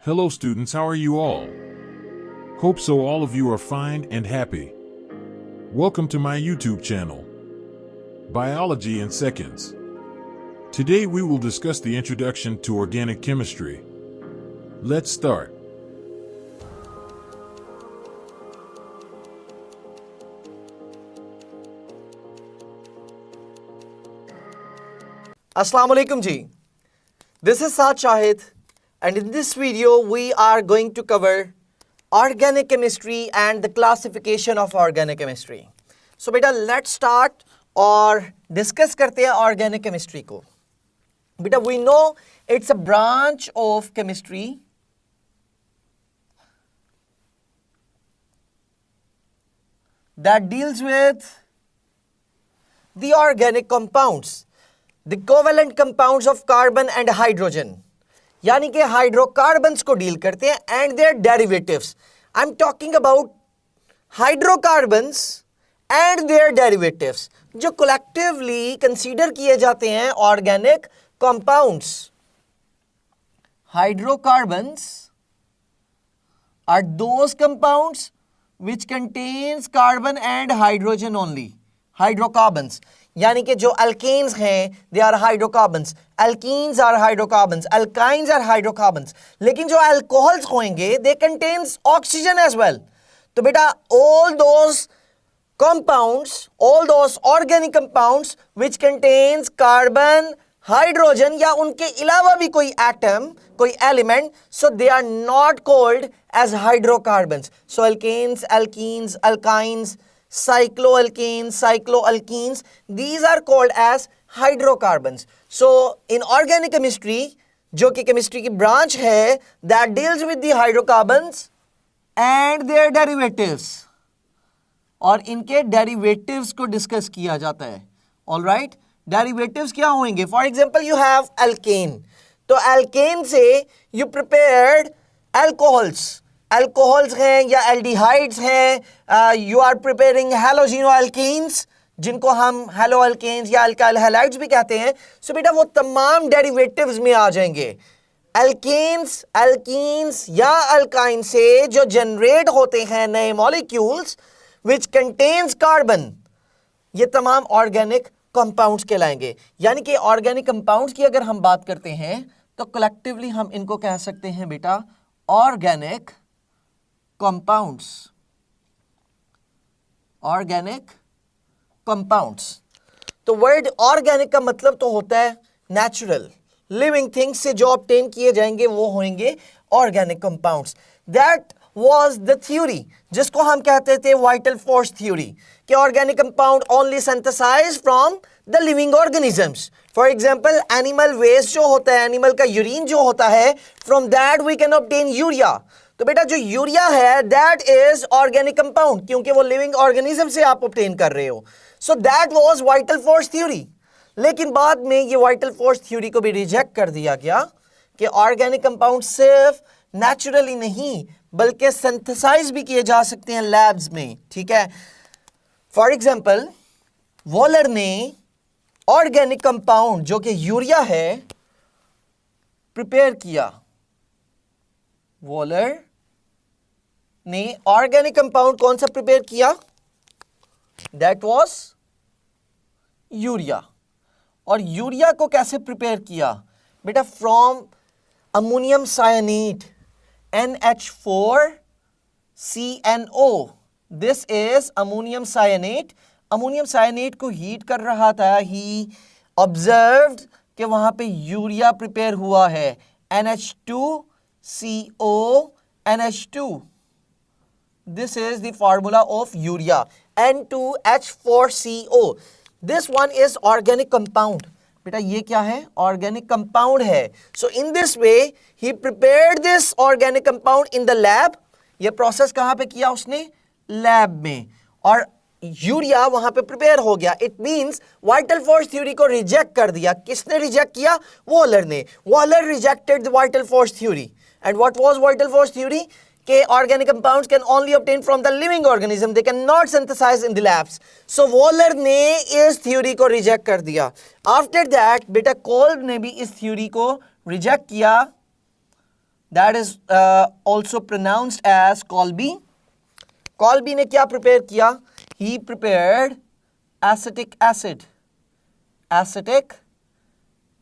Hello students, how are you all? Hope so all of you are fine and happy. Welcome to my YouTube channel, Biology in Seconds. Today we will discuss the introduction to organic chemistry. Let's start. Assalamu alaikum ji. This is Saad Shahid, and in this video we are going to cover organic chemistry and the classification of organic chemistry. So beta let's start और discuss करते हैं organic chemistry को. Beta we know it's a branch of chemistry that deals with the organic compounds, the covalent compounds of carbon and hydrogen. यानी कि hydrocarbons को deal करते हैं and their derivatives. I am talking about hydrocarbons and their derivatives जो collectively consider किए जाते हैं organic compounds. Hydrocarbons are those compounds which contains carbon and hydrogen only. Hydrocarbons यानी कि जो अल्केन्स हैं they are hydrocarbons, alkenes are hydrocarbons, alkynes are hydrocarbons. लेकिन जो अल्कोहल्स होंगे they contains oxygen as well. तो बेटा all those compounds, all those organic compounds which contains carbon, hydrogen या उनके अलावा भी कोई एटम, कोई element, so they are not called as hydrocarbons. So alkanes, alkenes, alkynes, cycloalkanes, cycloalkenes, these are called as hydrocarbons. So in organic chemistry, जो कि chemistry की branch है, that deals with the hydrocarbons and their derivatives, और इनके derivatives को discuss किया जाता है. All right, derivatives क्या होंगे? For example, you have alkane. तो alkane से you prepared alcohols. अल्कोहल्स हैं या एल्डिहाइड्स हैं. यू आर प्रिपेयरिंग हैलोजिनोअल्कीन्स जिनको हम हेलो अल्केन्स या अल्काइल हैलाइड्स भी कहते हैं. सो बेटा वो तमाम डेरिवेटिव्स में आ जाएंगे. अल्केन्स, अल्कीन्स या अल्काइन से जो जनरेट होते हैं नए मॉलिक्यूल्स विच कंटेन्स कार्बन, ये तमाम ऑर्गेनिक कंपाउंड्स कहलाएंगे. यानी कि ऑर्गेनिक कंपाउंड्स की अगर हम बात करते हैं तो कलेक्टिवली हम इनको कह सकते हैं बेटा ऑर्गेनिक कंपाउंड्स. Organic compounds. तो वर्ड ऑर्गेनिक का मतलब तो होता है नेचुरल, लिविंग थिंग्स से जो ऑब्टेन किए जाएंगे वो होंगे organic compounds. That was the theory जिसको हम कहते थे वाइटल फोर्स थ्योरी, कि organic compound only synthesised from the living organisms. For example animal waste जो होता है, एनिमल का यूरिन जो होता है, from that we can obtain urea. तो बेटा जो यूरिया है दैट इज ऑर्गेनिक कंपाउंड, क्योंकि वो लिविंग ऑर्गेनिज्म से आप ऑब्टेन कर रहे हो. So that was vital force theory. लेकिन बाद में ये वाइटल फोर्स थ्योरी को भी रिजेक्ट कर दिया गया कि ऑर्गेनिक कंपाउंड सिर्फ नेचुरली नहीं बल्कि सिंथेसाइज भी किए जा सकते हैं लैब्स में. ठीक है. फॉर एग्जाम्पल वॉलर ने ऑर्गेनिक कंपाउंड जो कि यूरिया है प्रिपेयर किया. वॉलर ने ऑर्गेनिक कंपाउंड कौन सा प्रिपेयर किया? That was urea. और यूरिया को कैसे प्रिपेयर किया बेटा? From ammonium cyanate NH4CNO. This is ammonium cyanate. Ammonium cyanate को हीट कर रहा था. ही ऑब्जर्व्ड कि वहां पे यूरिया प्रिपेयर हुआ है. NH2CO NH2. This is the formula of urea. N2H4CO. This one is organic compound. बेटा ये क्या है? Organic compound है. So in this way he prepared this organic compound in the lab. ये प्रोसेस कहाँ पे किया उसने? लैब में. और यूरिया वहां पे प्रिपेयर हो गया. It means vital force theory को रिजेक्ट कर दिया. किसने रिजेक्ट किया? वॉलर ने. Waller rejected the vital force theory. And what was vital force theory? कि organic compounds can only obtain from the living organism, they cannot synthesize in the labs. So Waller ने इस theory को reject कर दिया. After that बेटा Kolb ने भी इस थ्योरी को रिजेक्ट किया. that is also pronounced as Kolbe. Kolbe ने क्या प्रिपेयर किया? He prepared acetic acid. Acetic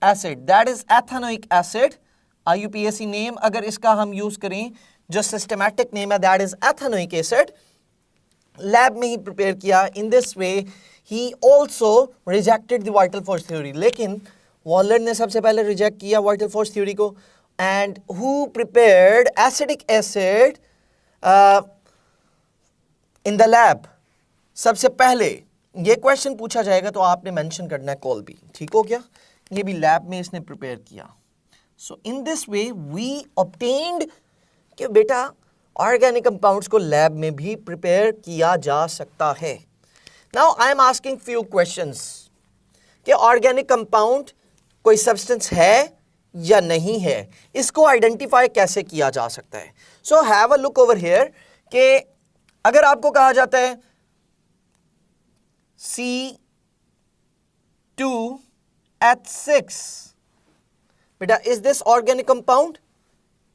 acid, that is ethanoic acid. IUPAC name अगर इसका हम यूज करें, जो सिस्टमैटिक नेम है, that is ethanoic acid. Lab में ही प्रिपेयर किया. इन this way he also rejected the vital force theory. लेकिन वॉलर ने सबसे पहले रिजेक्ट किया वाइटल फोर्स थ्योरी को. And who prepared acidic acid in the lab? सबसे पहले ये क्वेश्चन पूछा जाएगा तो आपने मेंशन करना है कोल्बी. ठीक हो गया? ये भी लैब में इसने प्रिपेयर किया. So in this way we obtained कि बेटा ऑर्गेनिक कंपाउंड्स को लैब में भी प्रिपेयर किया जा सकता है. Now I am asking few questions कि ऑर्गेनिक कंपाउंड कोई सब्सटेंस है या नहीं है, इसको आइडेंटिफाई कैसे किया जा सकता है. So have a look over here कि अगर आपको कहा जाता है C2H6, बेटा is this organic compound?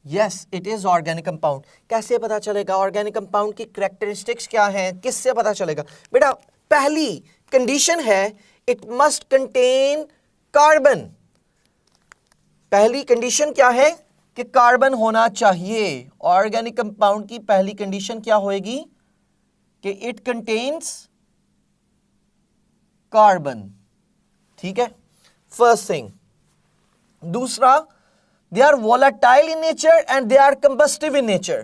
Yes, it is organic compound. कैसे पता चलेगा? ऑर्गेनिक कंपाउंड की कैरेक्टरिस्टिक्स क्या हैं, किससे पता चलेगा? बेटा पहली कंडीशन है इट मस्ट कंटेन कार्बन. पहली कंडीशन क्या है? कि कार्बन होना चाहिए. ऑर्गेनिक कंपाउंड की पहली कंडीशन क्या होगी? कि इट कंटेन्स कार्बन. ठीक है, फर्स्ट थिंग. दूसरा, they are volatile in nature and they are combustive in nature.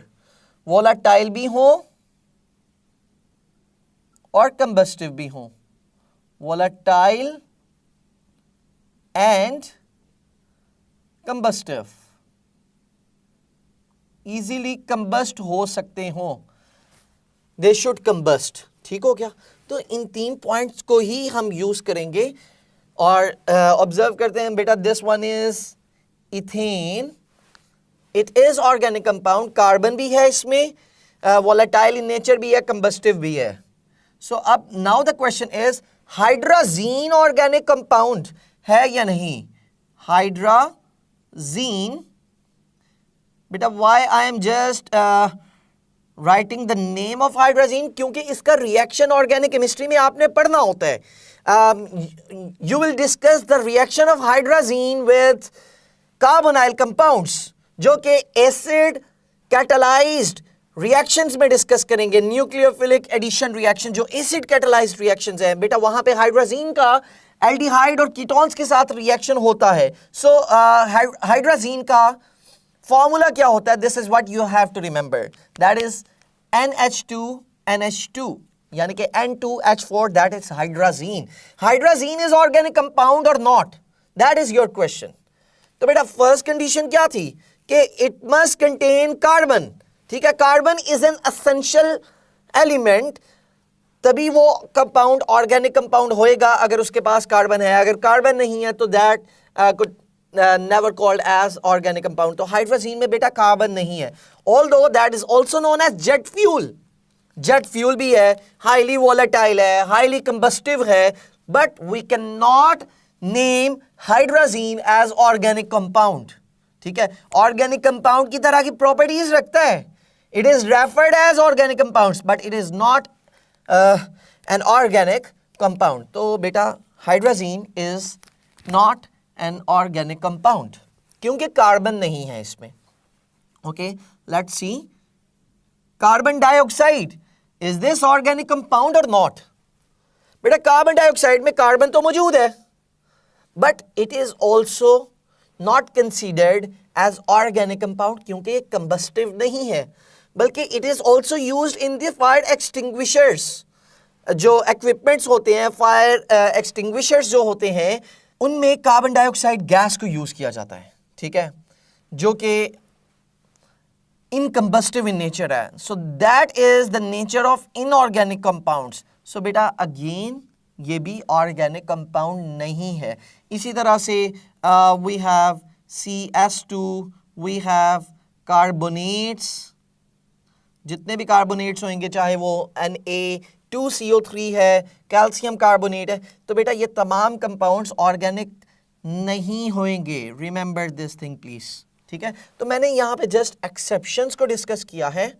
volatile भी हो और combustive भी हो. volatile and combustive, easily combust हो सकते हो. they should combust. ठीक हो गया? तो इन 3 पॉइंट्स को ही हम यूज करेंगे. और ऑब्जर्व करते हैं बेटा, this one is ethane. It is organic compound. Carbon भी है इसमें, वोलेटाइल इन नेचर भी है, कंबस्टिव भी है. सो अब now the question is, hydrazine organic compound है या नहीं? हाइड्राजीन, बेटा why I am just writing the name of hydrazine? क्योंकि इसका रिएक्शन ऑर्गेनिक केमिस्ट्री में आपने पढ़ना होता है. You will discuss the reaction of hydrazine with carbonyl compounds, जो कि एसिड कैटालाइज्ड रिएक्शंस में डिस्कस करेंगे. न्यूक्लियोफिलिक एडिशन रिएक्शन जो एसिड कैटालाइज्ड रिएक्शंस हैं, बेटा वहां पे हाइड्राजीन का एल्डिहाइड और कीटोन्स के साथ रिएक्शन होता है. सो हाइड्राजीन का फॉर्मूला क्या होता है? This is what you have to remember, that is NH2NH2, यानी कि N2H4, that is hydrazine. Hydrazine is organic compound or not? That is your question. तो बेटा फर्स्ट कंडीशन क्या थी? कि it must contain carbon. ठीक है, carbon is an essential element, तभी वो कंपाउंड ऑर्गेनिक कंपाउंड होएगा अगर उसके पास कार्बन है. अगर कार्बन नहीं है तो that could never called as organic compound. तो हाइड्रोजीन में बेटा कार्बन नहीं है. Although that is also known as jet fuel. Jet fuel भी है, हाईली वोलेटाइल है, हाईली कंबस्टिव है, but we can not name hydrogen as organic compound. ठीक है, ऑर्गेनिक कंपाउंड की तरह की प्रॉपर्टीज रखता है. It is referred as organic compounds but it is not an organic compound. तो बेटा hydrogen is not an organic compound क्योंकि कार्बन नहीं है इसमें. Okay, let's see. Carbon dioxide, is this organic compound और नॉट? बेटा कार्बन डाइऑक्साइड में carbon तो मौजूद है, but it is also not considered as organic compound क्योंकि ये कंबस्टिव नहीं है, बल्कि it is also used in the fire extinguishers. जो इक्विपमेंट्स होते हैं, फायर एक्सटिंग्विशर्स जो होते हैं, उनमें कार्बन डाइऑक्साइड गैस को यूज किया जाता है. ठीक है, जो कि इनकम्बस्टिव इन नेचर है. So that is the nature of inorganic compounds. So बेटा अगेन ये भी ऑर्गेनिक कंपाउंड नहीं है. इसी तरह से we have CS2, we have carbonates. जितने भी कार्बोनेट्स होंगे, चाहे वो Na2CO3 है, कैल्शियम कार्बोनेट है, तो बेटा ये तमाम कंपाउंड्स ऑर्गेनिक नहीं होंगे. Remember this thing please. ठीक है, तो मैंने यहाँ पे जस्ट एक्सेप्शंस को डिस्कस किया है,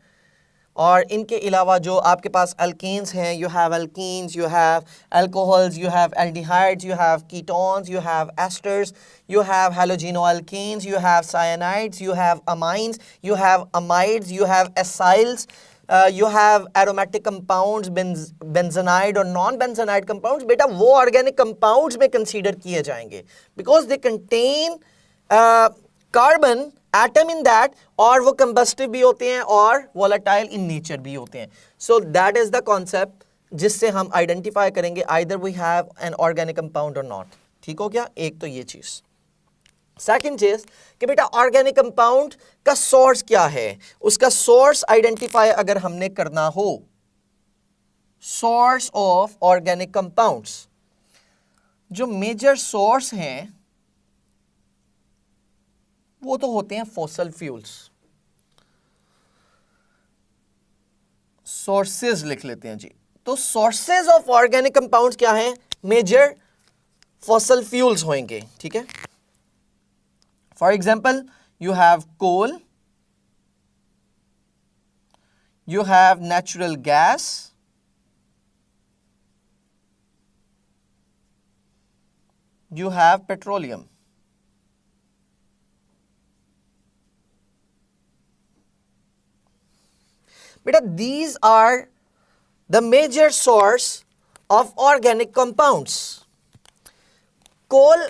और इनके अलावा जो आपके पास अल्केन्स हैं, you have alkenes, you have alcohols, you have aldehydes, you have ketones, you have asters, you have halogenoalkanes, you have cyanides, you have amines, you have amides, you have acyls, you have aromatic compounds, benzenide और non-benzenide compounds. बेटा वो organic compounds में consider किए जाएंगे because they contain carbon atom in that, और वो combustive भी होते हैं और volatile in nature भी होते हैं. So that is the concept जिससे हम identify करेंगे either we have an organic compound or not. ठीक हो गया? एक तो ये चीज़. सेकेंड चीज कि बेटा ऑर्गेनिक कंपाउंड का सोर्स क्या है, उसका सोर्स आइडेंटिफाई अगर हमने करना हो, सोर्स ऑफ ऑर्गेनिक कंपाउंड्स, जो मेजर सोर्स हैं वो तो होते हैं फॉसिल फ्यूल्स. सोर्सेज लिख लेते हैं जी. तो सोर्सेज ऑफ ऑर्गेनिक कंपाउंड्स क्या हैं? मेजर फॉसिल फ्यूल्स होंगे. ठीक है, for example, you have coal, you have natural gas, you have petroleum. Beta, these are the major source of organic compounds. Coal,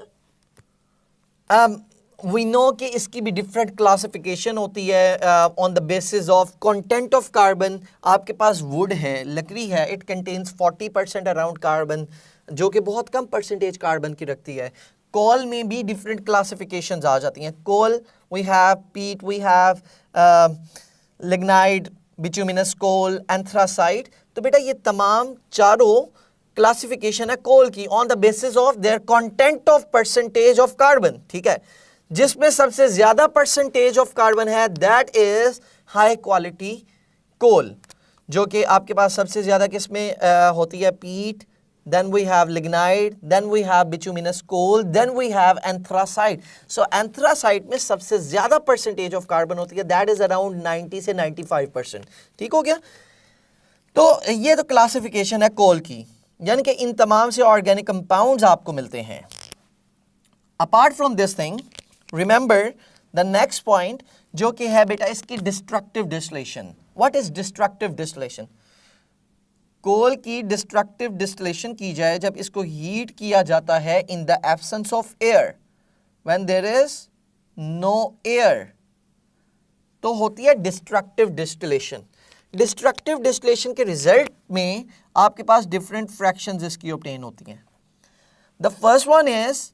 we know कि इसकी भी different classification होती है on the basis of content of carbon. आपके पास would है, लकड़ी है, it contains 40% around carbon, जो कि बहुत कम परसेंटेज कार्बन की रखती है. कोल में भी डिफरेंट क्लासिफिकेशंस आ जाती हैं. Coal we have peat, we have lignite, bituminous coal, anthracite. तो बेटा ये तमाम चारों क्लासिफिकेशन है कोल की on the basis of their content of percentage of carbon. ठीक है, जिसमें सबसे ज्यादा परसेंटेज ऑफ कार्बन है that is high quality coal, जो कि आपके पास सबसे ज्यादा किसमें होती है? Peat, then we have lignite, then we have bituminous coal, then we have anthracite. So anthracite में सबसे ज्यादा परसेंटेज ऑफ कार्बन होती है, दैट इज अराउंड 90 से 95%. ठीक हो गया? तो ये तो क्लासिफिकेशन है कोल की, यानी कि इन तमाम से ऑर्गेनिक कंपाउंड्स आपको मिलते हैं. Apart from this thing, remember the next point जो कि है बेटा इसकी destructive distillation. What is destructive distillation? Coal की डिस्ट्रक्टिव डिस्टिलेशन की जाए जब इसको हीट किया जाता है in the absence of air, when there is no air, तो होती है डिस्ट्रक्टिव डिस्टिलेशन. डिस्ट्रक्टिव डिस्टिलेशन के रिजल्ट में आपके पास डिफरेंट फ्रैक्शंस इसकी ऑब्टेन होती हैं. The first one is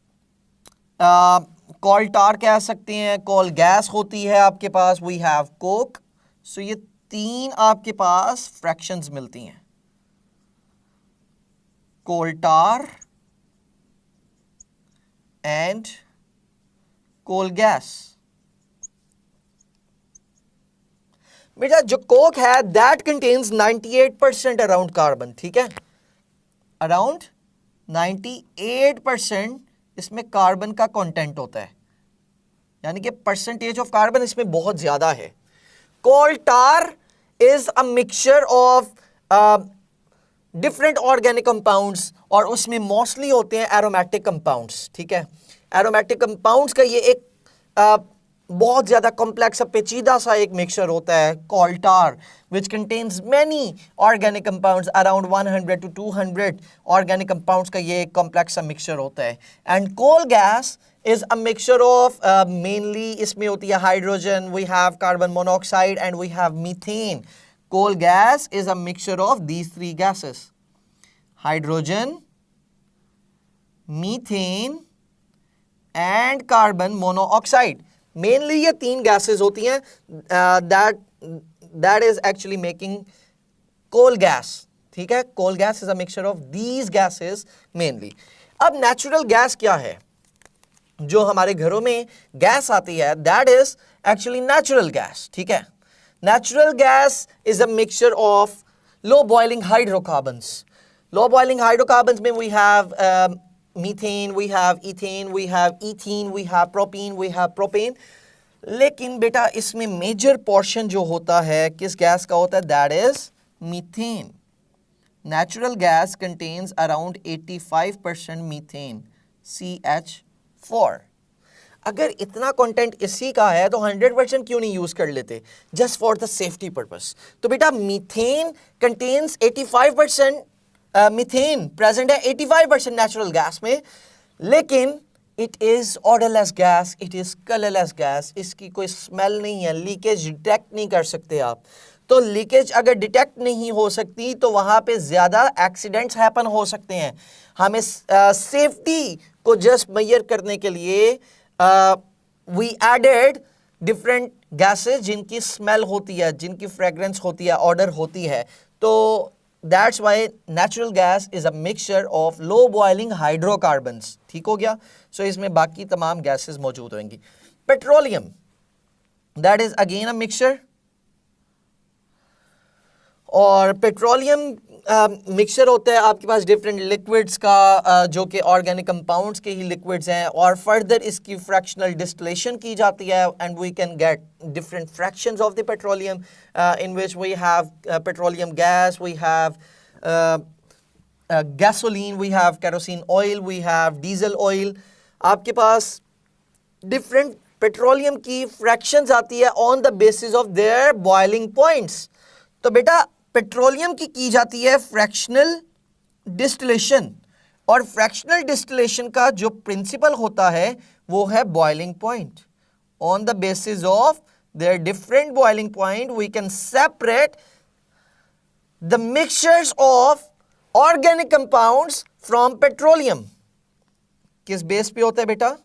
coal tar कह सकते हैं, कोल गैस होती है आपके पास, वी हैव कोक. सो ये तीन आपके पास फ्रैक्शंस मिलती हैं, कोल टार एंड कोल गैस. बेटा जो कोक है दैट कंटेन्स 98% अराउंड कार्बन. ठीक है, अराउंड 98% इसमें कार्बन का कंटेंट होता है, यानी कि परसेंटेज ऑफ कार्बन इसमें बहुत ज्यादा है. Coal tar is a mixture of different organic compounds, और उसमें मोस्टली होते हैं एरोमेटिक कंपाउंड्स. ठीक है, एरोमेटिक कंपाउंड्स का ये एक बहुत ज्यादा कॉम्प्लेक्स पेचीदा सा एक मिक्सचर होता है coal tar, which contains many organic compounds, around 100 to 200 organic compounds का ये एक कॉम्प्लेक्स सा मिक्सचर होता है. And coal gas is a mixture of mainly इसमें होती है hydrogen, we have carbon monoxide and we have methane. Coal gas is a mixture of these three gases: hydrogen, methane and carbon monoxide. Mainly ये तीन gases होती हैं that is actually making coal gas. ठीक है, coal gas is a mixture of these gases mainly. अब natural gas क्या है? जो हमारे घरों में गैस आती है that is actually natural gas. ठीक है, natural gas is a mixture of low boiling hydrocarbons. Low boiling hydrocarbons में we have methane, we have ethane, we have ethene, we have propene, we have propane. लेकिन बेटा इसमें major portion जो होता है किस गैस का होता है, that is methane. Natural gas contains around 85% methane, CH4. अगर इतना कंटेंट इसी का है तो 100% क्यों नहीं यूज कर लेते, just for the safety purpose. तो बेटा मीथेन कंटेन्स 85%, मीथेन प्रेजेंट है 85% नेचुरल गैस में, लेकिन it is odourless gas, it is colourless gas. इसकी कोई स्मेल नहीं है, लीकेज डिटेक्ट नहीं कर सकते आप. तो लीकेज अगर डिटेक्ट नहीं हो सकती तो वहां पे ज्यादा एक्सीडेंट्स हैपन हो सकते हैं. हमें सेफ्टी को जस्ट मेजर करने के लिए वी एडेड डिफरेंट गैसेस जिनकी स्मेल होती है, जिनकी फ्रेग्रेंस होती है, ऑर्डर होती है. तो that's why natural gas is a mixture of low boiling hydrocarbons. ठीक हो गया. सो इसमें बाकी तमाम गैसेस मौजूद होंगी. Petroleum, that is again a mixture. और पेट्रोलियम मिक्सचर होता है आपके पास डिफरेंट लिक्विड्स का, जो कि ऑर्गेनिक कंपाउंड्स के ही लिक्विड्स हैं, और फर्दर इसकी फ्रैक्शनल डिस्टिलेशन की जाती है and we can get different fractions of the petroleum in which we have petroleum gas, we have gasoline, we have kerosene oil, we have diesel oil. आपके पास different petroleum की fractions आती है on the basis of their boiling points. तो बेटा petroleum की जाती है फ्रैक्शनल डिस्टिलेशन, और फ्रैक्शनल डिस्टिलेशन का जो प्रिंसिपल होता है वो है boiling point. On the basis of their different boiling point we can separate the mixtures of organic compounds from petroleum. किस बेस पे होता है बेटा,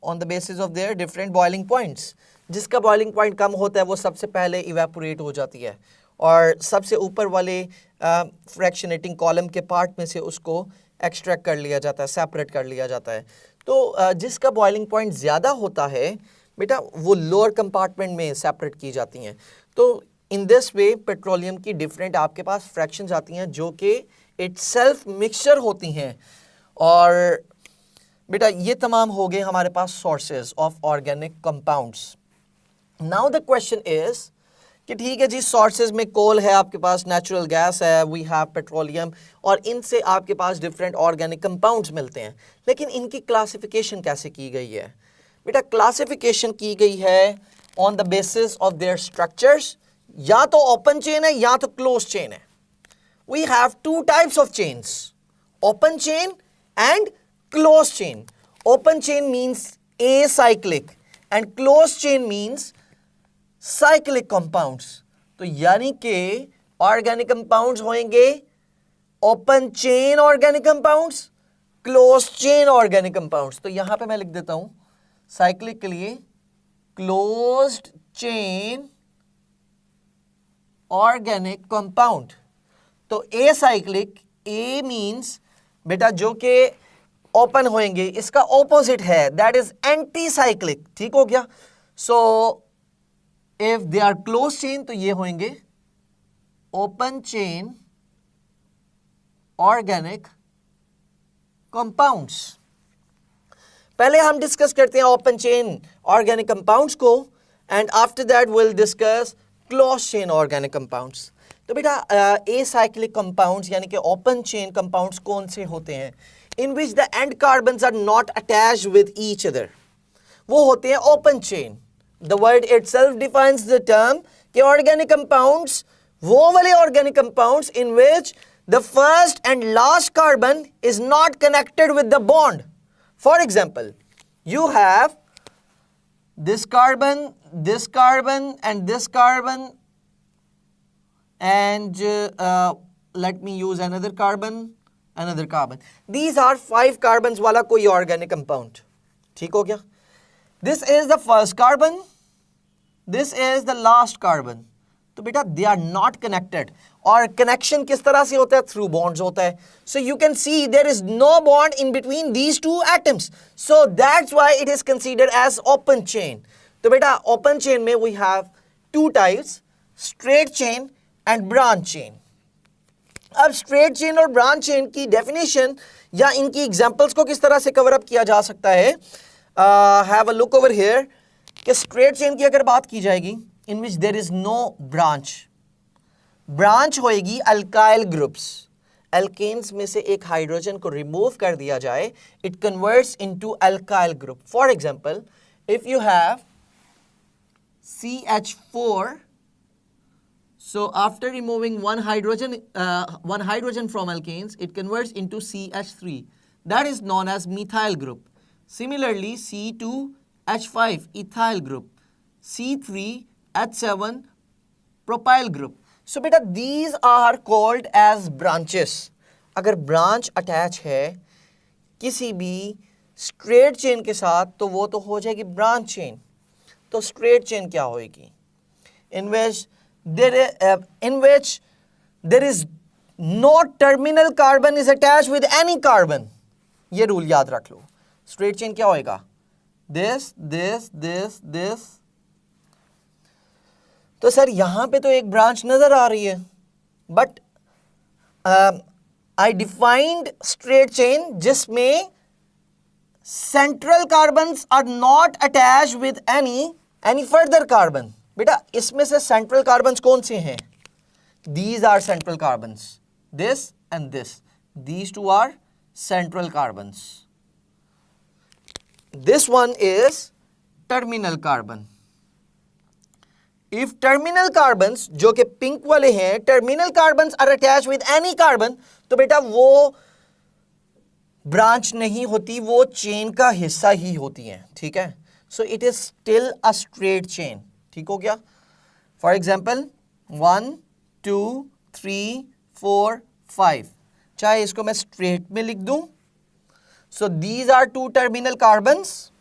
on the basis of their different boiling points. जिसका बॉइलिंग पॉइंट कम होता है वो सबसे पहले इवेपोरेट हो जाती है, और सबसे ऊपर वाले फ्रैक्शनेटिंग कॉलम के पार्ट में से उसको एक्सट्रैक्ट कर लिया जाता है, सेपरेट कर लिया जाता है. तो जिसका बॉइलिंग पॉइंट ज़्यादा होता है बेटा वो लोअर कंपार्टमेंट में सेपरेट की जाती हैं. तो इन दिस वे पेट्रोलियम की डिफरेंट आपके पास फ्रैक्शंस आती हैं जो कि इटसेल्फ मिक्सचर होती हैं. और बेटा ये तमाम हो गए हमारे पास sources of organic compounds. Now the question is कि ठीक है जी, सोर्सेज में कोल है आपके पास, नेचुरल गैस है, वी हैव पेट्रोलियम, और इनसे आपके पास डिफरेंट ऑर्गेनिक कंपाउंड्स मिलते हैं, लेकिन इनकी क्लासिफिकेशन कैसे की गई है बेटा? क्लासिफिकेशन की गई है on the basis of their structures. या तो ओपन चेन है या तो क्लोज चेन है. We have two types of chains, open chain and closed chain. Open chain means acyclic and closed chain means cyclic compounds. तो यानी कि organic compounds होंगे open chain organic compounds, close chain organic compounds. तो यहां पे मैं लिख देता हूं साइक्लिक के लिए क्लोज्ड चेन ऑर्गेनिक कंपाउंड. तो एसाइक्लिक, ए मींस बेटा जो कि ओपन होंगे, इसका ऑपोजिट है दैट इज एंटी साइक्लिक. ठीक हो गया. So if they are close chain तो ये होंगे ओपन चेन ऑर्गेनिक कंपाउंड्स. पहले हम डिस्कस करते हैं ओपन चेन ऑर्गेनिक कंपाउंड्स को, and after that will discuss close chain organic compounds. तो बेटा एसाइक्लिक कंपाउंड्स यानी कि ओपन चेन कंपाउंड्स कौन से होते हैं? In which the end carbons are not attached with each other. वो होते हैं open chain. The word itself defines the term कि organic compounds, वो वाले organic compounds in which the first and last carbon is not connected with the bond. For example, you have this carbon, and this carbon, and let me use another carbon. These are 5 carbons वाला कोई organic compound. ठीक हो गया. This is the first carbon, this is the last carbon. तो बेटा they are not connected. और connection किस तरह से होता है? Through bonds होता है. So you can see there is no bond in between these two atoms. So that's why it is considered as open chain. तो बेटा open chain में we have 2 types, straight chain and branch chain. अब straight chain और branch chain की definition या इनकी examples को किस तरह से कवर अप किया जा सकता है? Have a look over here कि स्ट्रेट चेन की अगर बात की जाएगी in which there is no branch होएगी अल्काइल ग्रुप्स, एल्केन्स में से एक हाइड्रोजन को रिमूव कर दिया जाए, it converts into alkyl group. For example, if you have CH4, so after removing one hydrogen from alkanes, it converts into CH3. That is known as methyl group. Similarly, C2H5 ethyl group, C3H7 propyl group. So beta, these are called as branches. अगर branch attach है किसी भी straight chain के साथ तो वो तो हो जाएगी branch chain. तो straight chain क्या होएगी? In which there is no terminal carbon is attached with any carbon. ये रूल याद रख लो. Straight chain क्या होएगा? This. तो सर यहां पे तो एक ब्रांच नजर आ रही है, but I defined straight chain जिसमें central carbons are not attach with any further carbon. बेटा इसमें से सेंट्रल कार्बन्स कौन से हैं? These are central carbons, this and this, these two are central carbons. This one is terminal carbon. If terminal carbons जो कि pink वाले हैं, terminal carbons are attach with any carbon, तो बेटा वो ब्रांच नहीं होती, वो चेन का हिस्सा ही होती हैं. ठीक है, so it is still a straight chain. ठीक हो गया? फॉर एग्जाम्पल 1 2 3 4 5, चाहे इसको मैं स्ट्रेट में लिख दूं. So these are two terminal carbons,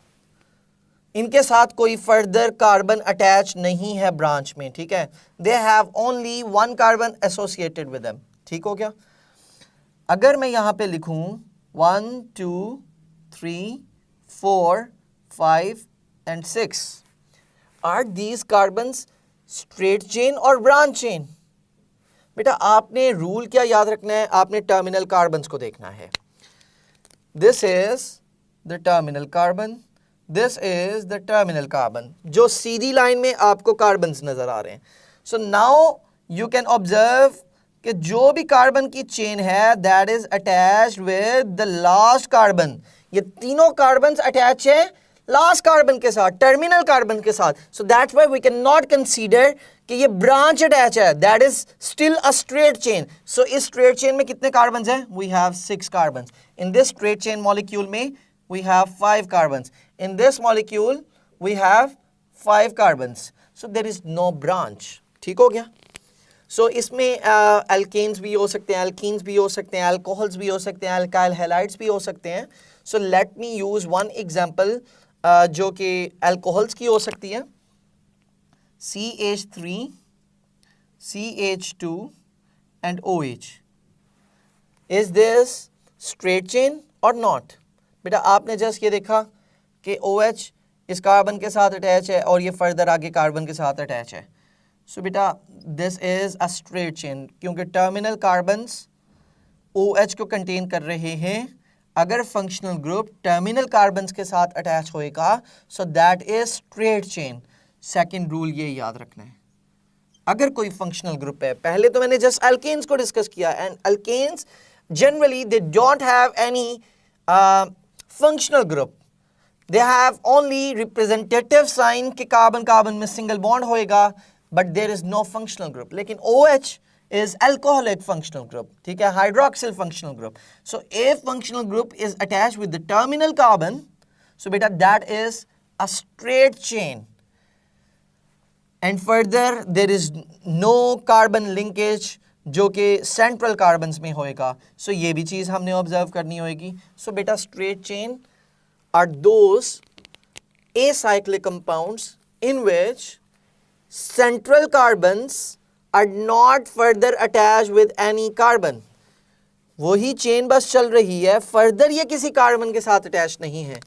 इनके साथ कोई फर्दर कार्बन अटैच नहीं है ब्रांच में. ठीक है, they have only one carbon associated with them. ठीक हो गया? अगर मैं यहां पे लिखूं 1 2 3 4 5 and 6, are these carbons straight chain और ब्रांच चेन? बेटा आपने रूल क्या याद रखना है? आपने टर्मिनल कार्बन्स को देखना है. This is the terminal carbon, this is the terminal carbon, जो सीधी लाइन में आपको कार्बन्स नजर आ रहे हैं. So now you can observe कि जो भी कार्बन की चेन है that is attached with the last carbon. ये तीनों कार्बन्स अटैच है लास्ट कार्बन के साथ, टर्मिनल कार्बन के साथ. So that's why we can not consider कि ये ब्रांच अटैच है, that is still a straight chain. So इस स्ट्रेट चेन में कितने कार्बन्स हैं? We have 6 carbons. In this straight chain molecule में we have 5 carbons. In this molecule we have 5 carbons. So there is no branch. ठीक हो गया? So इसमें alkanes भी हो सकते हैं, alkenes भी हो सकते हैं, alcohols भी हो सकते हैं, alkyl halides भी हो सकते हैं. So let me use one example जो कि alcohols की हो सकती है. CH3, CH2 and OH. Is this straight chain or not? बेटा आपने जस्ट ये देखा कि OH इस कार्बन के साथ अटैच है और ये फर्दर आगे कार्बन के साथ अटैच है. सो बेटा this is a straight chain, क्योंकि टर्मिनल कार्बन्स OH को कंटेन कर रहे हैं. अगर फंक्शनल ग्रुप टर्मिनल कार्बन्स के साथ अटैच होएगा सो that is straight chain. Second rule ये याद रखना है. अगर कोई फंक्शनल ग्रुप है, पहले तो मैंने जस्ट अल्केन्स को डिस्कस किया, and alkanes generally they don't have any functional group. They have only representative sign कि कार्बन कार्बन में सिंगल बॉन्ड होएगा, but there is no functional group. लेकिन OH is alcoholic functional group. ठीक है, hydroxyl functional group. So if functional group is attached with the terminal carbon, so beta that is a straight chain. And further there is no carbon linkage जो कि central carbons में होएगा. सो ये भी चीज़ हमने observe करनी होएगी. सो बेटा straight chain are those acyclic compounds in which central carbons are not further attached with any carbon. वही चेन बस चल रही है, फर्दर ये किसी कार्बन के साथ अटैच नहीं है.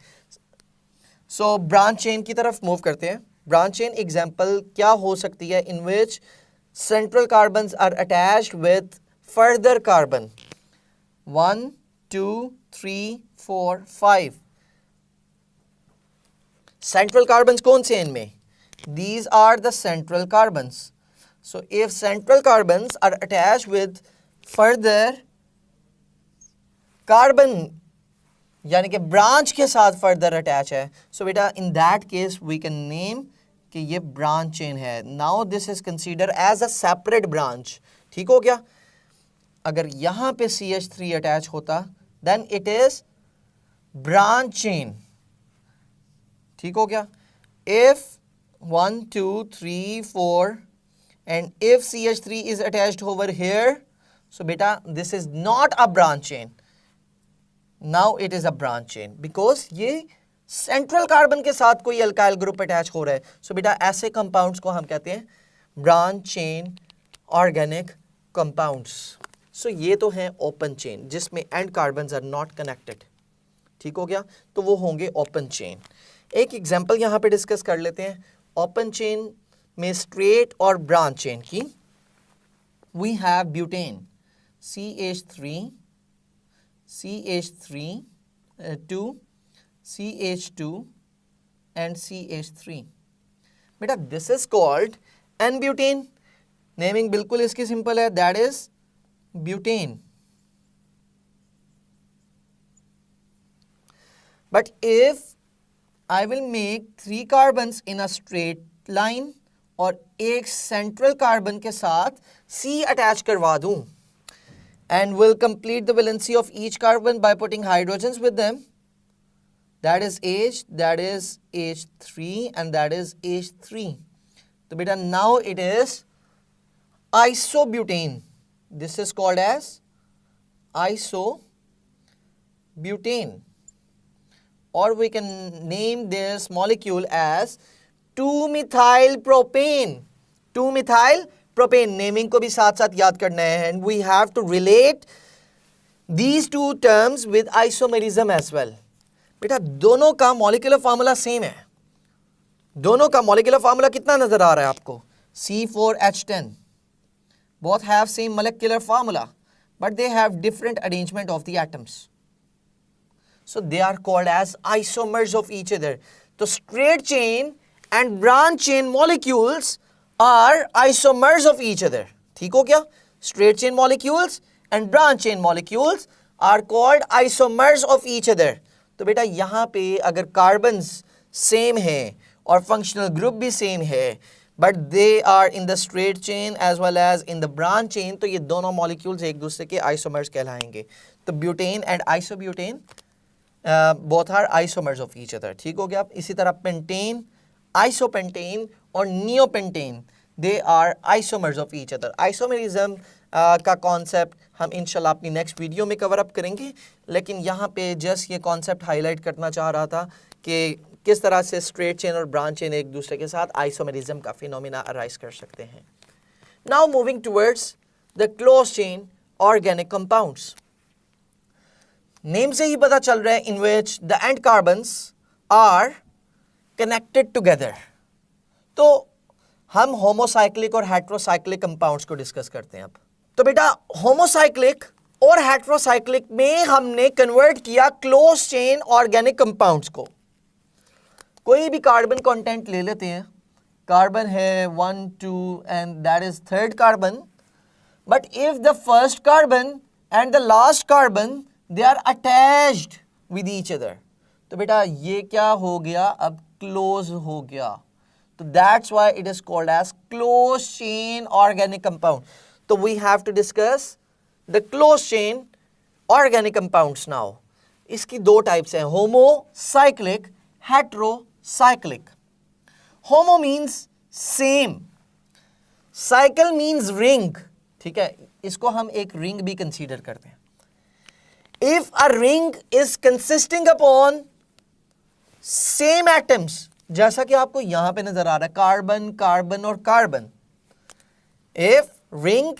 सो ब्रांच चेन की तरफ मूव करते हैं. ब्रांच चेन एग्जाम्पल क्या हो सकती है? In which central carbons are attached with further carbon. 1 2 3 4 5. Central carbons कौन से हैं इनमें? These are the central carbons. So if central carbons are attached with further carbon, यानी कि ब्रांच के साथ फर्दर अटैच है, सो बेटा in that case we can name कि ये ब्रांच चेन है. Now this is consider as a separate branch. ठीक हो गया? अगर यहां पे CH3 अटैच होता then it is branch chain. ठीक हो गया? If 1 2 3 4 and if CH3 is attached over here, so beta this is not a branch chain. Now it is a branch chain because ये सेंट्रल कार्बन के साथ कोई alkyl group attach हो रहा है. सो बेटा ऐसे कंपाउंड्स को हम कहते हैं branch chain organic compounds. So ये तो हैं ओपन चेन जिसमें end carbons are not connected. ठीक हो गया? तो वो होंगे ओपन चेन. एक एग्जांपल यहाँ पे डिस्कस कर लेते हैं ओपन चेन में स्ट्रेट और ब्रांच चेन की. We have butane CH3 CH3 2 CH2 and CH3. बेटा this is called n butane. Naming बिल्कुल इसकी सिंपल है, that is butane. But if I will make 3 carbons in a straight line और एक central carbon के साथ C attach करवा दूं and will complete the valency of each carbon by putting hydrogens with them, that is H, that is H3 and that is H3. तो बेटा now it is isobutane. This is called as isobutane. Or we can name this molecule as 2-methyl propane. 2-methyl propane naming को भी साथ साथ याद करना है. And we have to relate these two terms with isomerism as well. बेटा दोनों का मॉलिक्यूलर फार्मूला सेम है. दोनों का मॉलिक्यूलर फार्मूला कितना नजर आ रहा है आपको? C4H10. Both have same molecular formula, but they have different arrangement of the atoms. So they are called as isomers of each other. So straight chain and branch chain molecules are isomers of each other. ठीक हो क्या? Straight chain molecules and branch chain molecules are called isomers of each other. तो बेटा यहाँ पे अगर carbons same है और फंक्शनल ग्रुप भी सेम है but they are in the straight chain as well as in the branch chain, तो ये दोनों मॉलिक्यूल्स एक दूसरे के आइसोमर्स कहलाएंगे. तो butane and isobutane both are isomers of each other. ठीक हो गया? इसी तरह पेंटेन, आइसोपेंटेन और neopentane, they are isomers of each other. Isomerism का कॉन्सेप्ट हम इंशाल्लाह अपनी नेक्स्ट वीडियो में कवर अप करेंगे, लेकिन यहाँ पे जस्ट ये कॉन्सेप्ट हाईलाइट करना चाह रहा था कि किस तरह से स्ट्रेट चेन और ब्रांच चेन एक दूसरे के साथ आइसोमेरिज्म का फिनोमिना अराइज कर सकते हैं. Now moving towards the close chain organic compounds. Name से ही पता चल रहा है in which the end carbons are connected together. तो हम होमोसाइक्लिक और हेट्रोसाइक्लिक कंपाउंड्स को डिस्कस करते हैं अब. तो बेटा होमोसाइक्लिक और हेट्रोसाइक्लिक में हमने कन्वर्ट किया क्लोज चेन ऑर्गेनिक कंपाउंड्स को. कोई भी कार्बन कंटेंट ले लेते हैं. कार्बन है 1 2 and that is third carbon. But if the first carbon and the last carbon they are attached with each other, तो बेटा ये क्या हो गया? अब क्लोज हो गया. तो that's why it is called as closed chain organic compound. तो we have to discuss the closed chain organic compounds now. इसकी दो टाइप्स हैं, homocyclic, heterocyclic. Homo means same, cycle means ring. ठीक है, इसको हम एक रिंग भी कंसीडर करते हैं. If a ring is consisting upon same atoms, जैसा कि आपको यहां पे नजर आ रहा है, कार्बन, कार्बन और carbon. If ring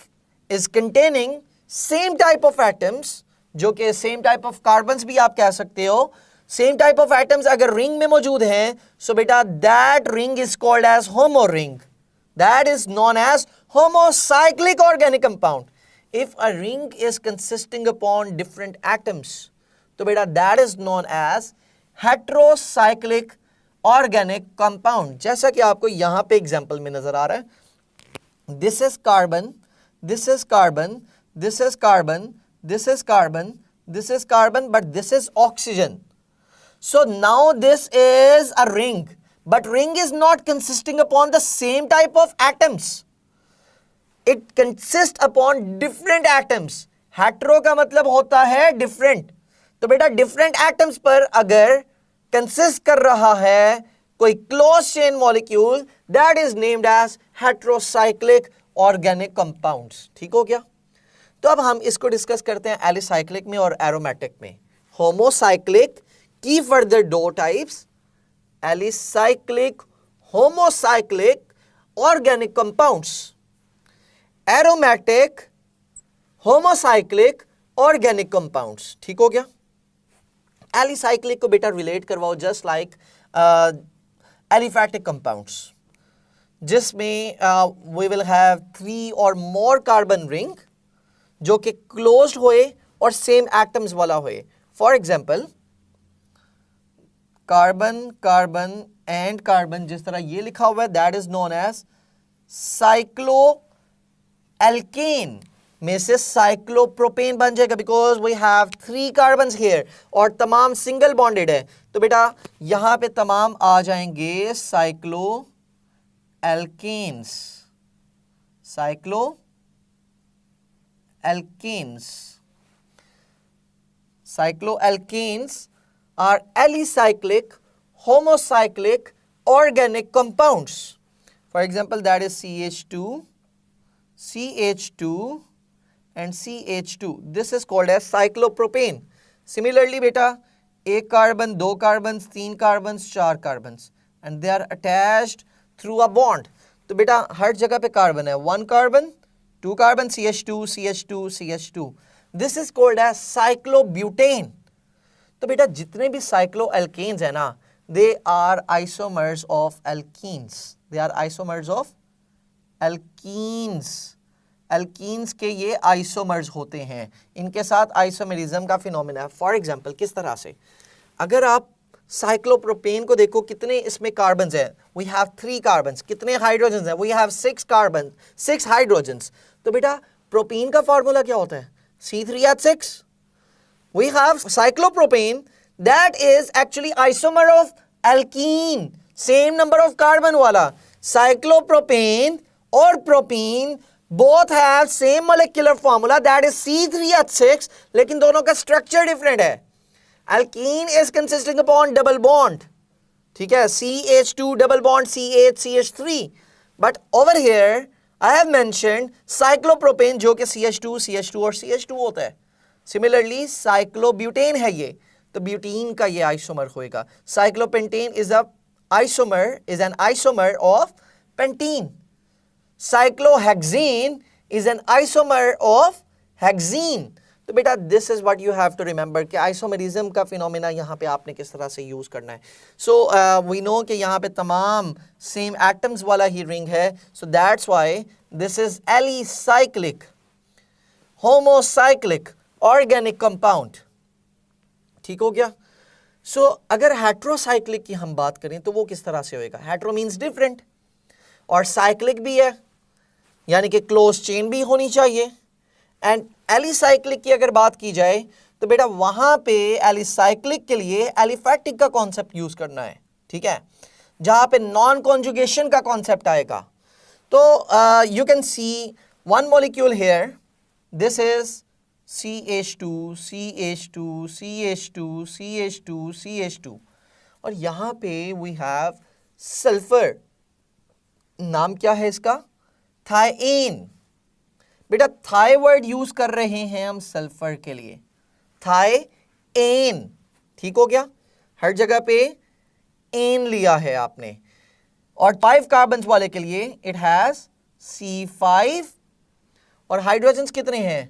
is containing same type of atoms, जो कि same type of carbons भी आप कह सकते हो, same type of atoms अगर ring में मौजूद हैं, so बेटा that ring is called as homo ring. That is known as homocyclic organic compound. If a ring is consisting upon different atoms, तो बेटा that is known as heterocyclic organic compound, जैसा कि आपको यहां पे एग्जांपल में नजर आ रहा है। This is carbon, this is carbon, this is carbon, this is carbon, this is carbon, but this is oxygen. So now this is a ring, but ring is not consisting upon the same type of atoms. It consists upon different atoms. Hetero का मतलब होता है different. तो बेटा different atoms पर अगर consist कर रहा है कोई closed chain molecule, that is named as heterocyclic organic compounds. ठीक हो गया? तो अब हम इसको डिस्कस करते हैं एलिसाइक्लिक में और एरोमेटिक में। होमोसाइक्लिक की फर्दर दो types, alicyclic, homocyclic organic compounds, aromatic, homocyclic organic compounds. ठीक हो गया? एलिसाइक्लिक को बेटा रिलेट करवाओ जस्ट लाइक एलिफैटिक कंपाउंड्स, जिसमें वी विल हैव 3 और मोर कार्बन रिंग जो कि क्लोज्ड होए और सेम एटम्स वाला होए। For example carbon, carbon and carbon, जिस तरह ये लिखा हुआ है, that is known as cyclo alkane में से साइक्लोप्रोपेन बन जाएगा, because we have 3 carbon here और तमाम सिंगल बॉन्डेड है। तो बेटा यहां पे तमाम आ जाएंगे cyclo alkanes, cyclo alkanes. Cycloalkanes are alicyclic, homocyclic organic compounds. For example, that is CH2, CH2 and CH2. This is called as cyclopropane. Similarly, beta, एक carbon, 2 carbon, 3 carbon, 4 carbon, and they are attached through a bond. तो बेटा हर जगह पे carbon है, 1 carbon, 2 carbon, CH2, CH2, CH2. This is called as cyclobutane. तो बेटा जितने भी cycloalkanes है ना, they are isomers of alkenes. They are isomers of alkenes. Alkenes के ये isomers होते हैं, इनके साथ isomerism का फिनोमेना है। फॉर एग्जाम्पल किस तरह से, अगर आप साइक्लोप्रोपेन को देखो, कितने इसमें कार्बन्स हैं? We have 3 carbons. कितने हाइड्रोजन्स हैं? We have 6 carbon, 6 hydrogens. तो बेटा प्रोपेन का फॉर्मूला क्या होता है? C3H6. We have cyclopropane, that is actually isomer of alkene, same number of carbon वाला। साइक्लोप्रोपेन और propane both have same molecular formula, that is C3H6, लेकिन दोनों का स्ट्रक्चर डिफरेंट है। Alkene is consisting upon double bond, ठीक है, CH2 double bond CH CH3, but over here I have mentioned cyclopropane जो कि CH2 CH2 और CH2 होता है। Similarly cyclobutane है ये, तो ब्यूटीन का ये आइसोमर होएगा। Cyclopentane is an isomer of pentene. Cyclohexane is an isomer of hexene. तो बेटा this is what you have to remember कि आइसोमेरिज्म का फिनोमेना यहाँ पे आपने किस तरह से यूज करना है। सो वी नो कि यहाँ पे तमाम सेम एटम्स वाला ही रिंग है, सो that's why this is alicyclic, homocyclic organic compound. ठीक हो गया? सो अगर हेट्रोसाइक्लिक की हम बात करें तो वो किस तरह से होएगा? हेट्रो मीन्स डिफरेंट और साइक्लिक भी है, यानी कि क्लोज चेन भी होनी चाहिए। एंड एलिसाइक्लिक की अगर बात की जाए तो बेटा वहां पे एलिसाइक्लिक के लिए एलिफैटिक का कॉन्सेप्ट यूज करना है, ठीक है, जहां पे नॉन कॉन्जुगेशन का कॉन्सेप्ट आएगा। तो you can see one molecule here, this is CH2, CH2, CH2, CH2, CH2, और यहां पे वी हैव सल्फर। नाम क्या है इसका? थायन। बेटा थाई वर्ड यूज कर रहे हैं हम सल्फर के लिए, थायन। ठीक हो गया? हर जगह पे एन लिया है आपने। और 5 कार्बन वाले के लिए इट हैज C5, और हाइड्रोजन्स कितने हैं?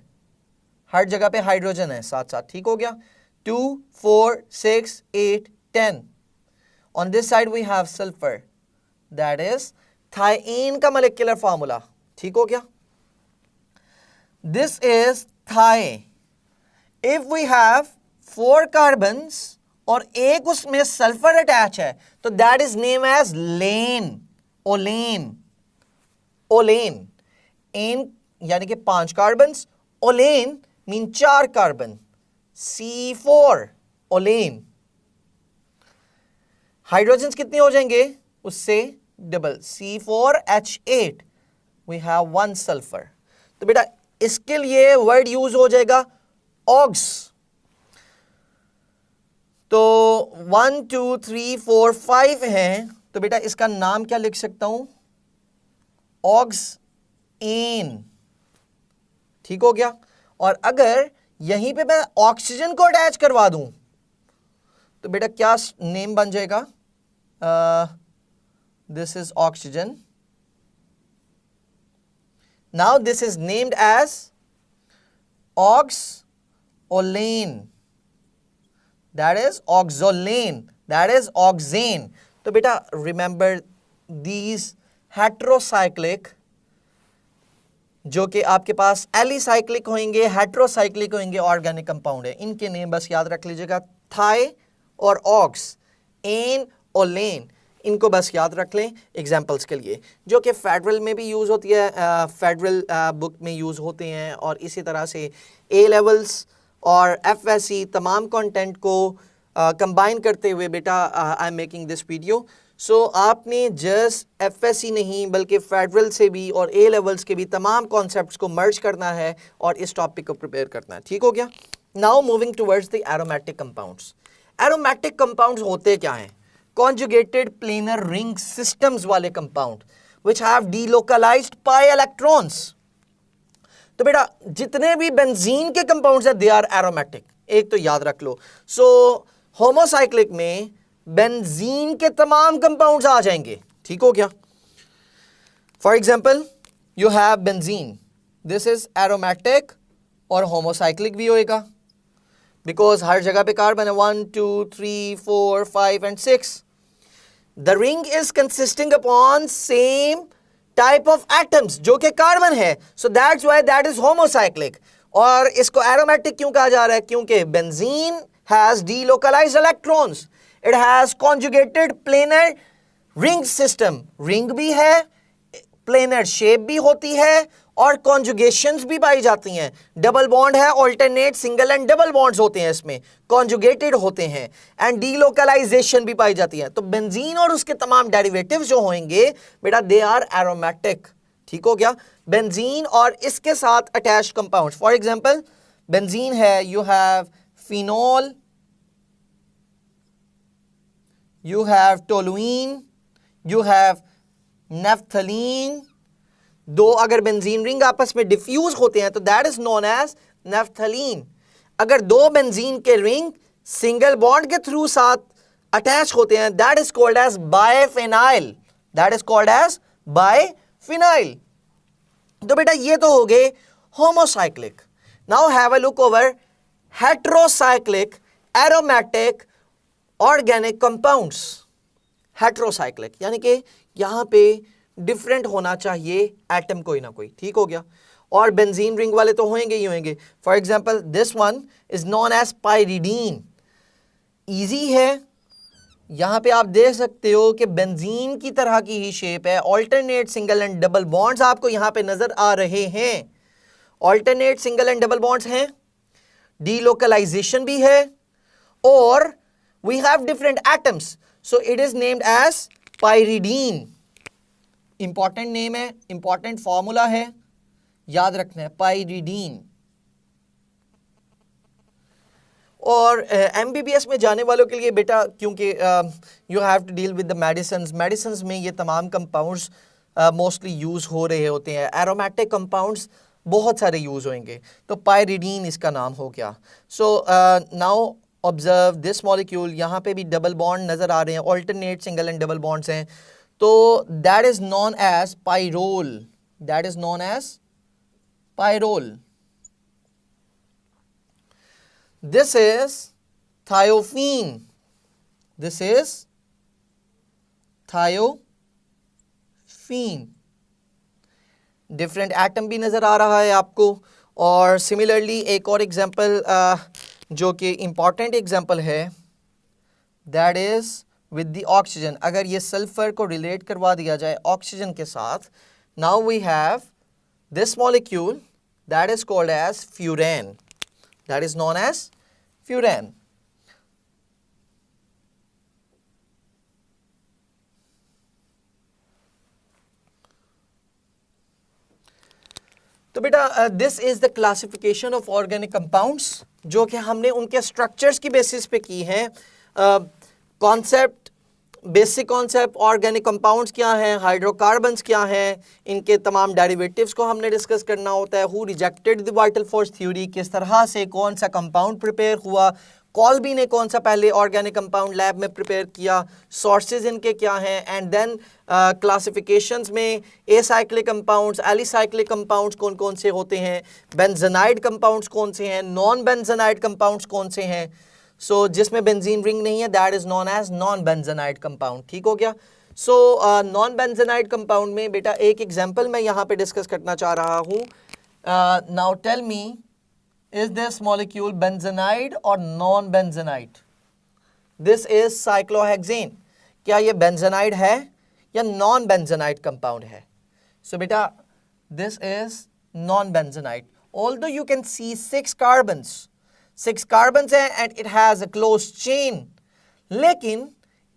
हर जगह पे हाइड्रोजन है साथ साथ। ठीक हो गया? 2, 4, 6, 8, 10। On this side we have sulphur, that is thiane का मोलेक्युलर फॉर्मूला। ठीक हो गया? This is thigh. If we have 4 carbons और एक उसमें सल्फर अटैच है, तो that is name as lane, olane. Olane, एन यानी कि 5 carbon, olane mean 4 carbon, C4 olane. Hydrogen कितने हो जाएंगे उससे double, C4H8, we have 1 sulphur. तो बेटा इसके लिए वर्ड यूज हो जाएगा ऑक्स। तो 1 2 3 4 5 हैं, तो बेटा इसका नाम क्या लिख सकता हूं, ऑक्स एन। ठीक हो गया। और अगर यहीं पे मैं ऑक्सीजन को अटैच करवा दूं तो बेटा क्या नेम बन जाएगा, this is oxygen, now this is named as oxolane, that is oxolane, that is oxane. तो बेटा रिमेंबर दीज हेट्रोसाइक्लिक, जो कि आपके पास एलिसाइक्लिक होंगे, हेट्रोसाइक्लिक होंगे ऑर्गेनिक कंपाउंड है, इनके नेम बस याद रख लीजिएगा, थाई और ऑक्स, एन और लेन, इनको बस याद रख लें एग्जांपल्स के लिए, जो कि फेडरल में भी यूज़ होती है, फेडरल बुक में यूज़ होते हैं। और इसी तरह से ए लेवल्स और एफएससी तमाम कंटेंट को कंबाइन करते हुए बेटा I am making this video. So आपने जस्ट एफएससी नहीं बल्कि फेडरल से भी और ए लेवल्स के भी तमाम कॉन्सेप्ट्स को मर्ज करना है और इस टॉपिक को प्रिपेयर करना है। ठीक हो गया। Now moving towards the aromatic compounds. Aromatic compounds होते क्या हैं? कॉन्जुगेटेड प्लेनर रिंग सिस्टम्स वाले compound which have delocalised pi electrons. तो बेटा जितने भी बेंजीन के कंपाउंड्स हैं दे आर एरोमेटिक, एक तो याद रख लो। सो होमोसाइक्लिक में बेंजीन के तमाम कंपाउंड्स आ जाएंगे। ठीक हो गया। For example you have benzene, this is aromatic और होमोसाइक्लिक भी होएगा बिकॉज हर जगह पे कार्बन है, 1 2 3 4 5 and 6। The ring is consisting upon same type of atoms जो कि कार्बन है, सो that's why that is homocyclic. और इसको एरोमेटिक क्यों कहा जा रहा है? क्योंकि benzene has delocalised electrons, it has conjugated planar ring system, ring भी है, प्लेनर शेप भी होती है और कॉन्जुगेशंस भी पाई जाती हैं। डबल बॉन्ड है, alternate single and double bonds होते हैं, इसमें कॉन्जुगेटेड होते हैं एंड डीलोकलाइजेशन भी पाई जाती है। तो बेंजीन और उसके तमाम डेरिवेटिव्स जो होंगे बेटा दे आर एरोमेटिक। ठीक हो गया। बेंजीन और इसके साथ attached compounds, for example benzene है, you have phenol, you have toluene, you have naphthalene. दो अगर बेंजीन रिंग आपस में डिफ्यूज होते हैं तो that is known as naphthalene. अगर दो बेंजीन के रिंग सिंगल बॉन्ड के थ्रू साथ अटैच होते हैं that is called as biphenyl, that is called as biphenyl. तो बेटा ये तो हो गए homocyclic. Now have a look over heterocyclic aromatic organic compounds. Heterocyclic यानी कि यहां पे डिफरेंट होना चाहिए एटम कोई ना कोई। ठीक हो गया। और बेंजीन रिंग वाले तो होंगे ही होंगे। For example this one is known as pyridine. Easy है, यहां पे आप देख सकते हो कि बेंजीन की तरह की ही शेप है, alternate single and double bonds आपको यहां पे नजर आ रहे हैं। Alternate single and double bonds हैं, डीलोकलाइजेशन भी है और we have different atoms, so it is named as pyridine। important name है, important formula है, याद रखना है pyridine। और MBBS में जाने वालों के लिए बेटा क्योंकि you have to deal with the medicines में ये तमाम compounds mostly यूज हो रहे होते हैं। aromatic compounds बहुत सारे यूज होंगे, तो pyridine इसका नाम हो गया। so now observe this molecule, यहाँ पे भी डबल बॉन्ड नजर आ रहे हैं, alternate single and double bonds हैं, तो that is known as pyrrole, that is known as pyrrole. This is thiophene, this is thiophene. Different atom भी नजर आ रहा है आपको। और सिमिलरली एक और एग्जांपल जो कि इंपॉर्टेंट एग्जांपल है that is with the oxygen. अगर ये सल्फर को रिलेट करवा दिया जाए ऑक्सीजन के साथ, now we have this molecule that is called as furan, that is known as furan. तो बेटा this is the classification of organic compounds, जो कि हमने उनके स्ट्रक्चर्स की बेसिस पे की हैं। Concept, basic concept, organic compounds क्या हैं, हाइड्रोकार्बन्स क्या हैं, इनके तमाम डेरिवेटिव्स को हमने डिस्कस करना होता है। Who rejected the vital force theory, किस तरह से कौन सा कंपाउंड प्रिपेयर हुआ, कॉल्बी ने कौन सा पहले ऑर्गेनिक कंपाउंड लैब में प्रिपेयर किया, सोर्सेज इनके क्या हैं, एंड देन क्लासिफिकेशंस में एसाइक्लिक कंपाउंड्स, एलिसाइक्लिक कंपाउंड्स कौन कौन से होते हैं, बेंजनाइड कंपाउंड्स कौन से हैं, नॉन बेंजनाइड कंपाउंड्स कौन से हैं। सो जिसमें बेंजीन रिंग नहीं है that is known as non benzenoid compound. ठीक हो गया। सो नॉन बेंजनाइड कंपाउंड में बेटा एक एग्जांपल मैं यहाँ पे डिस्कस करना चाह रहा हूँ। Now tell me, is this molecule benzenide or non-benzenide? This is cyclohexane. क्या ये benzenide है या non-benzenide compound है? So बेटा this is non-benzenide. Although you can see 6 carbons है and it has a closed chain, लेकिन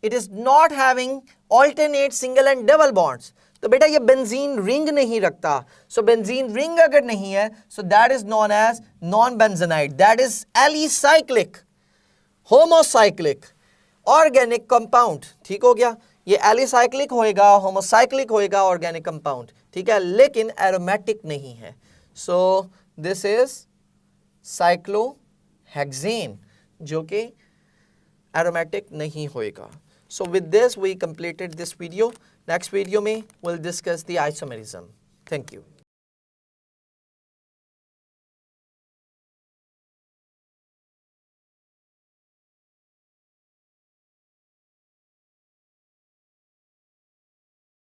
it is not having alternate single and double bonds. तो बेटा ये बेंजीन रिंग नहीं रखता। सो बेंजीन रिंग अगर नहीं है so that is known as non benzenoid, that is alicyclic, homocyclic organic compound. ठीक हो गया। ये एलिसाइक्लिक होएगा, होमोसाइक्लिक होएगा ऑर्गेनिक कंपाउंड, ठीक है, लेकिन एरोमेटिक नहीं है। सो दिस इज साइक्लोहेक्सेन, जो कि एरोमेटिक नहीं होएगा। So with this we completed this video. Next video में we'll discuss the isomerism. Thank you.